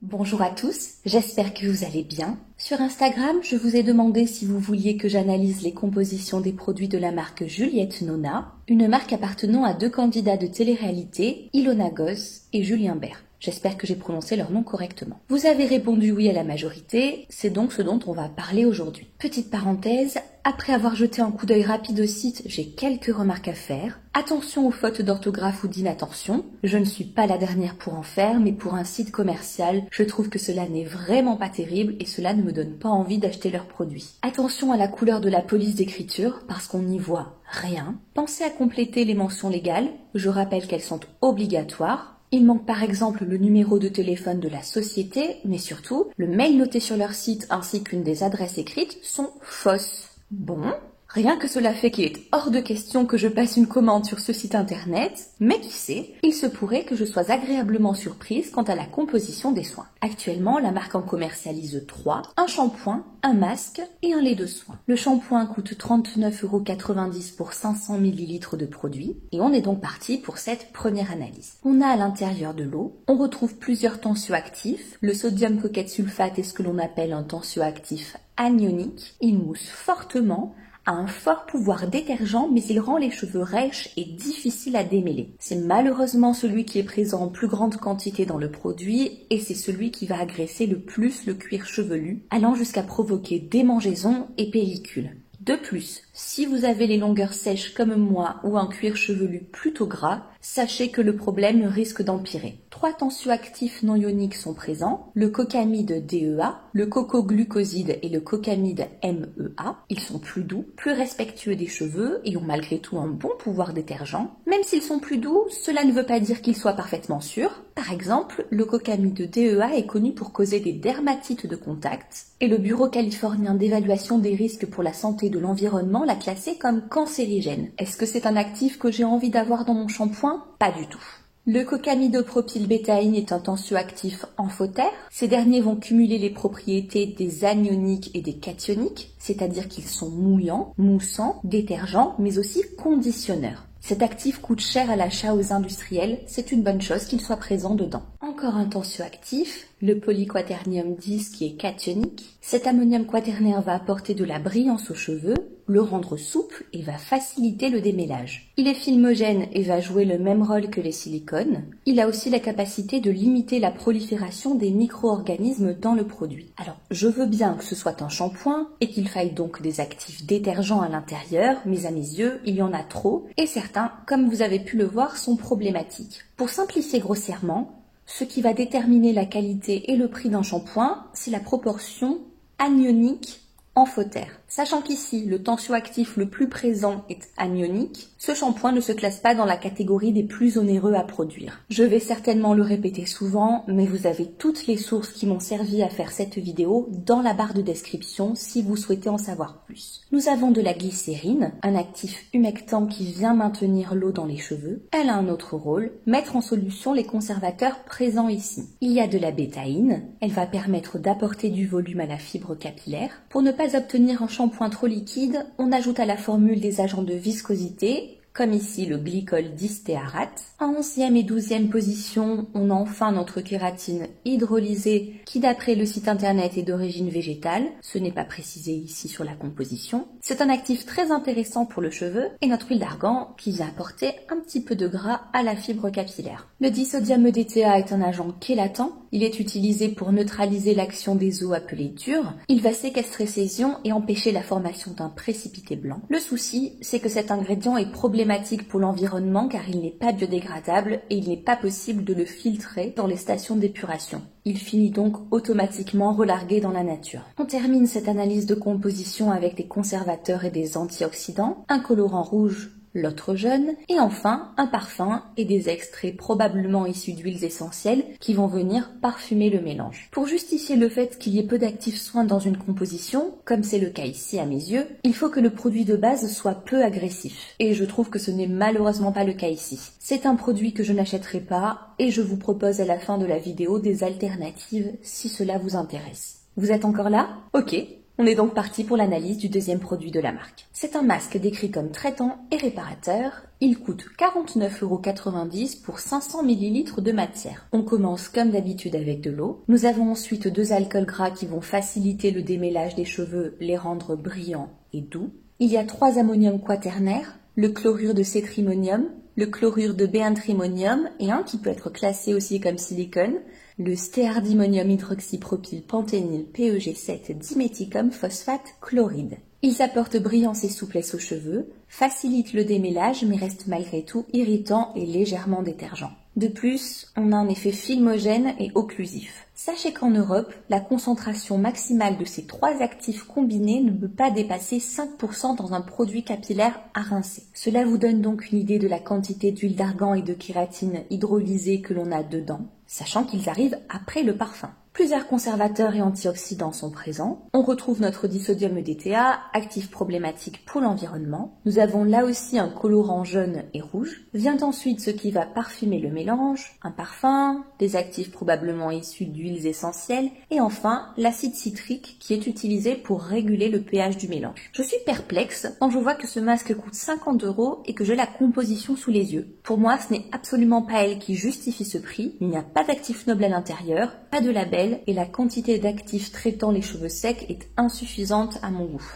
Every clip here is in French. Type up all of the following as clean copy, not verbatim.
Bonjour à tous, j'espère que vous allez bien. Sur Instagram, je vous ai demandé si vous vouliez que j'analyse les compositions des produits de la marque Juliette Nona, une marque appartenant à deux candidats de télé-réalité, Ilona Goss et Julien Bert. J'espère que j'ai prononcé leur nom correctement. Vous avez répondu oui à la majorité, c'est donc ce dont on va parler aujourd'hui. Petite parenthèse, après avoir jeté un coup d'œil rapide au site, j'ai quelques remarques à faire. Attention aux fautes d'orthographe ou d'inattention. Je ne suis pas la dernière pour en faire, mais pour un site commercial, je trouve que cela n'est vraiment pas terrible et cela ne me donne pas envie d'acheter leurs produits. Attention à la couleur de la police d'écriture, parce qu'on n'y voit rien. Pensez à compléter les mentions légales. Je rappelle qu'elles sont obligatoires. Il manque par exemple le numéro de téléphone de la société, mais surtout, le mail noté sur leur site ainsi qu'une des adresses écrites sont fausses. Bon, rien que cela fait qu'il est hors de question que je passe une commande sur ce site internet, mais qui sait, il se pourrait que je sois agréablement surprise quant à la composition des soins. Actuellement, la marque en commercialise 3, un shampoing, un masque et un lait de soin. Le shampoing coûte 39,90 € pour 500 ml de produit et on est donc parti pour cette première analyse. On a à l'intérieur de l'eau, on retrouve plusieurs tensioactifs. Le sodium coquette sulfate est ce que l'on appelle un tensioactif anionique. Il mousse fortement, a un fort pouvoir détergent, mais il rend les cheveux rêches et difficiles à démêler. C'est malheureusement celui qui est présent en plus grande quantité dans le produit et c'est celui qui va agresser le plus le cuir chevelu, allant jusqu'à provoquer démangeaisons et pellicules. De plus, si vous avez les longueurs sèches comme moi ou un cuir chevelu plutôt gras, sachez que le problème risque d'empirer. 3 tensioactifs non ioniques sont présents, le cocamide DEA, le cocoglucoside et le cocamide MEA. Ils sont plus doux, plus respectueux des cheveux et ont malgré tout un bon pouvoir détergent. Même s'ils sont plus doux, cela ne veut pas dire qu'ils soient parfaitement sûrs. Par exemple, le cocamide DEA est connu pour causer des dermatites de contact et le Bureau californien d'évaluation des risques pour la santé de l'environnement l'a classé comme cancérigène. Est-ce que c'est un actif que j'ai envie d'avoir dans mon shampoing? Pas du tout. Le cocamidopropylbétaïne est un tensioactif amphotère. Ces derniers vont cumuler les propriétés des anioniques et des cationiques, c'est-à-dire qu'ils sont mouillants, moussants, détergents, mais aussi conditionneurs. Cet actif coûte cher à l'achat aux industriels, c'est une bonne chose qu'il soit présent dedans. Encore un tensioactif, le polyquaternium 10 qui est cationique. Cet ammonium quaternaire va apporter de la brillance aux cheveux, le rendre souple et va faciliter le démêlage. Il est filmogène et va jouer le même rôle que les silicones. Il a aussi la capacité de limiter la prolifération des micro-organismes dans le produit. Alors, je veux bien que ce soit un shampoing et qu'il faille donc des actifs détergents à l'intérieur, mais à mes yeux, il y en a trop et certains, comme vous avez pu le voir, sont problématiques. Pour simplifier grossièrement, ce qui va déterminer la qualité et le prix d'un shampoing, c'est la proportion anionique amphotère. Sachant qu'ici, le tensioactif le plus présent est anionique, ce shampoing ne se classe pas dans la catégorie des plus onéreux à produire. Je vais certainement le répéter souvent, mais vous avez toutes les sources qui m'ont servi à faire cette vidéo dans la barre de description si vous souhaitez en savoir plus. Nous avons de la glycérine, un actif humectant qui vient maintenir l'eau dans les cheveux. Elle a un autre rôle, mettre en solution les conservateurs présents ici. Il y a de la bétaïne, elle va permettre d'apporter du volume à la fibre capillaire. Pour ne pas obtenir un shampoing trop liquide, on ajoute à la formule des agents de viscosité, comme ici le glycol distéarate. En 11e et 12e position, on a enfin notre kératine hydrolysée qui d'après le site internet est d'origine végétale. Ce n'est pas précisé ici sur la composition. C'est un actif très intéressant pour le cheveu et notre huile d'argan qui vient apporter un petit peu de gras à la fibre capillaire. Le disodium EDTA est un agent chélatant. Il est utilisé pour neutraliser l'action des eaux appelées dures. Il va séquestrer ces ions et empêcher la formation d'un précipité blanc. Le souci, c'est que cet ingrédient est problématique pour l'environnement car il n'est pas biodégradable et il n'est pas possible de le filtrer dans les stations d'épuration. Il finit donc automatiquement relargué dans la nature. On termine cette analyse de composition avec des conservateurs et des antioxydants, un colorant rouge, l'autre jaune, et enfin un parfum et des extraits probablement issus d'huiles essentielles qui vont venir parfumer le mélange. Pour justifier le fait qu'il y ait peu d'actifs soins dans une composition, comme c'est le cas ici à mes yeux, il faut que le produit de base soit peu agressif. Et je trouve que ce n'est malheureusement pas le cas ici. C'est un produit que je n'achèterai pas et je vous propose à la fin de la vidéo des alternatives si cela vous intéresse. Vous êtes encore là? Ok. On est donc parti pour l'analyse du deuxième produit de la marque. C'est un masque décrit comme traitant et réparateur. Il coûte 49,90 € pour 500 ml de matière. On commence comme d'habitude avec de l'eau. Nous avons ensuite 2 alcools gras qui vont faciliter le démêlage des cheveux, les rendre brillants et doux. Il y a 3 ammoniums quaternaires, le chlorure de cétrimonium, le chlorure de béantrimonium et un qui peut être classé aussi comme silicone, le stéardimonium hydroxypropylpentényl PEG7 diméthicum phosphate chloride. Ils apportent brillance et souplesse aux cheveux, facilitent le démêlage mais restent malgré tout irritants et légèrement détergents. De plus, on a un effet filmogène et occlusif. Sachez qu'en Europe, la concentration maximale de ces 3 actifs combinés ne peut pas dépasser 5% dans un produit capillaire à rincer. Cela vous donne donc une idée de la quantité d'huile d'argan et de kératine hydrolysée que l'on a dedans, sachant qu'ils arrivent après le parfum. Plusieurs conservateurs et antioxydants sont présents. On retrouve notre disodium EDTA, actif problématique pour l'environnement. Nous avons là aussi un colorant jaune et rouge. Vient ensuite ce qui va parfumer le mélange, un parfum, des actifs probablement issus d'huiles essentielles et enfin l'acide citrique qui est utilisé pour réguler le pH du mélange. Je suis perplexe quand je vois que ce masque coûte 50 € et que j'ai la composition sous les yeux. Pour moi, ce n'est absolument pas elle qui justifie ce prix. Il n'y a pas d'actif noble à l'intérieur, pas de label, et la quantité d'actifs traitant les cheveux secs est insuffisante à mon goût.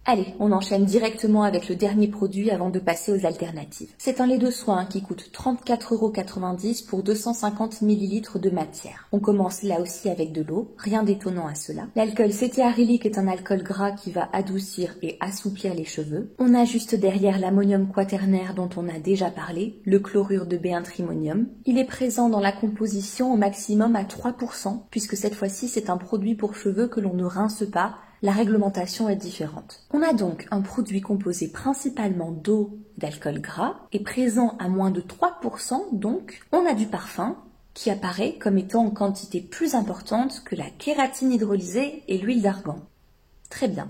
Allez, on enchaîne directement avec le dernier produit avant de passer aux alternatives. C'est un lait de soin qui coûte 34,90 € pour 250 ml de matière. On commence là aussi avec de l'eau, rien d'étonnant à cela. L'alcool cétéarylique est un alcool gras qui va adoucir et assouplir les cheveux. On a juste derrière l'ammonium quaternaire dont on a déjà parlé, le chlorure de béantrimonium. Il est présent dans la composition au maximum à 3%, puisque cette fois-ci c'est un produit pour cheveux que l'on ne rince pas. La réglementation est différente. On a donc un produit composé principalement d'eau et d'alcool gras et présent à moins de 3%, donc on a du parfum qui apparaît comme étant en quantité plus importante que la kératine hydrolysée et l'huile d'argan. Très bien.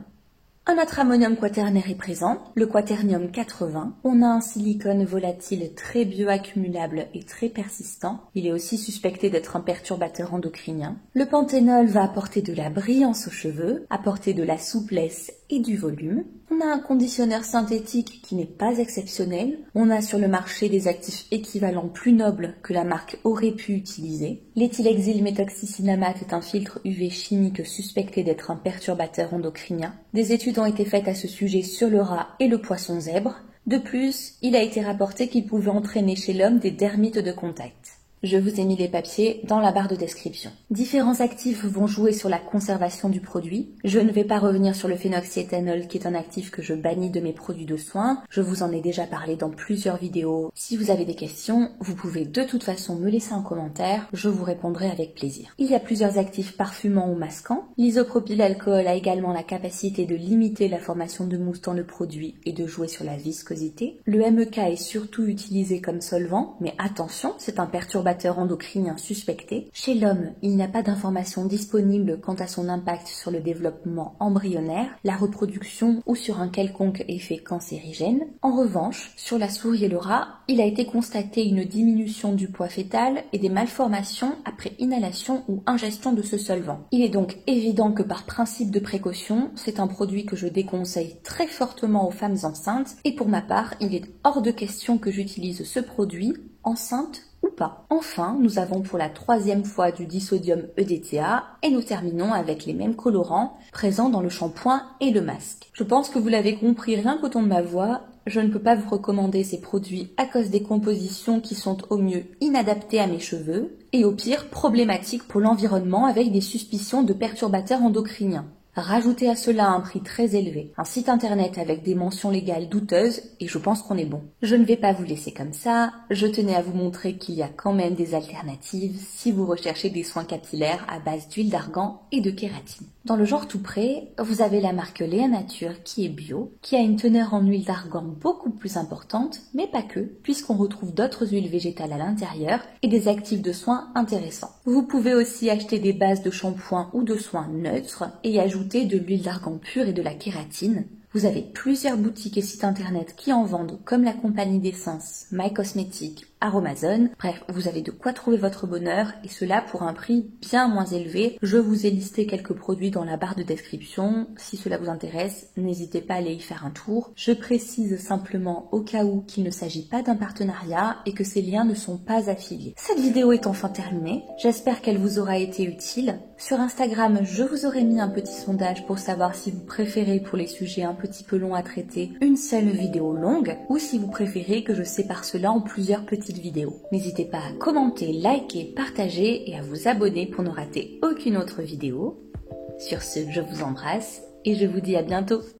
Un autre ammonium quaternaire est présent, le quaternium 80. On a un silicone volatile très bioaccumulable et très persistant. Il est aussi suspecté d'être un perturbateur endocrinien. Le panthénol va apporter de la brillance aux cheveux, apporter de la souplesse et du volume. On a un conditionneur synthétique qui n'est pas exceptionnel. On a sur le marché des actifs équivalents plus nobles que la marque aurait pu utiliser. L'éthylhexylméthoxycinamate est un filtre UV chimique suspecté d'être un perturbateur endocrinien. Des études ont été faites à ce sujet sur le rat et le poisson zèbre. De plus, il a été rapporté qu'il pouvait entraîner chez l'homme des dermites de contact. Je vous ai mis les papiers dans la barre de description. Différents actifs vont jouer sur la conservation du produit. Je ne vais pas revenir sur le phénoxyéthanol qui est un actif que je bannis de mes produits de soins. Je vous en ai déjà parlé dans plusieurs vidéos. Si vous avez des questions, vous pouvez de toute façon me laisser un commentaire. Je vous répondrai avec plaisir. Il y a plusieurs actifs parfumants ou masquants. L'isopropylalcool a également la capacité de limiter la formation de mousse dans le produit et de jouer sur la viscosité. Le MEK est surtout utilisé comme solvant, mais attention, c'est un perturbateur endocrinien suspecté. Chez l'homme, il n'y a pas d'informations disponibles quant à son impact sur le développement embryonnaire, la reproduction ou sur un quelconque effet cancérigène. En revanche, sur la souris et le rat, il a été constaté une diminution du poids fœtal et des malformations après inhalation ou ingestion de ce solvant. Il est donc évident que par principe de précaution, c'est un produit que je déconseille très fortement aux femmes enceintes et pour ma part, il est hors de question que j'utilise ce produit enceinte ou pas. Enfin, nous avons pour la 3e fois du disodium EDTA et nous terminons avec les mêmes colorants présents dans le shampoing et le masque. Je pense que vous l'avez compris rien qu'au ton de ma voix, je ne peux pas vous recommander ces produits à cause des compositions qui sont au mieux inadaptées à mes cheveux et au pire problématiques pour l'environnement avec des suspicions de perturbateurs endocriniens. Rajoutez à cela un prix très élevé, un site internet avec des mentions légales douteuses et je pense qu'on est bon. Je ne vais pas vous laisser comme ça, je tenais à vous montrer qu'il y a quand même des alternatives si vous recherchez des soins capillaires à base d'huile d'argan et de kératine. Dans le genre tout près, vous avez la marque Léa Nature qui est bio, qui a une teneur en huile d'argan beaucoup plus importante, mais pas que, puisqu'on retrouve d'autres huiles végétales à l'intérieur et des actifs de soins intéressants. Vous pouvez aussi acheter des bases de shampoing ou de soins neutres et ajouter de l'huile d'argan pure et de la kératine. Vous avez plusieurs boutiques et sites internet qui en vendent, comme la compagnie d'essence My Cosmetics, Aromazone. Bref, vous avez de quoi trouver votre bonheur et cela pour un prix bien moins élevé. Je vous ai listé quelques produits dans la barre de description. Si cela vous intéresse, n'hésitez pas à aller y faire un tour. Je précise simplement au cas où qu'il ne s'agit pas d'un partenariat et que ces liens ne sont pas affiliés. Cette vidéo est enfin terminée. J'espère qu'elle vous aura été utile. Sur Instagram, je vous aurai mis un petit sondage pour savoir si vous préférez, pour les sujets un petit peu longs à traiter, une seule vidéo longue ou si vous préférez que je sépare cela en plusieurs petites vidéos. N'hésitez pas à commenter, liker, partager et à vous abonner pour ne rater aucune autre vidéo. Sur ce, je vous embrasse et je vous dis à bientôt.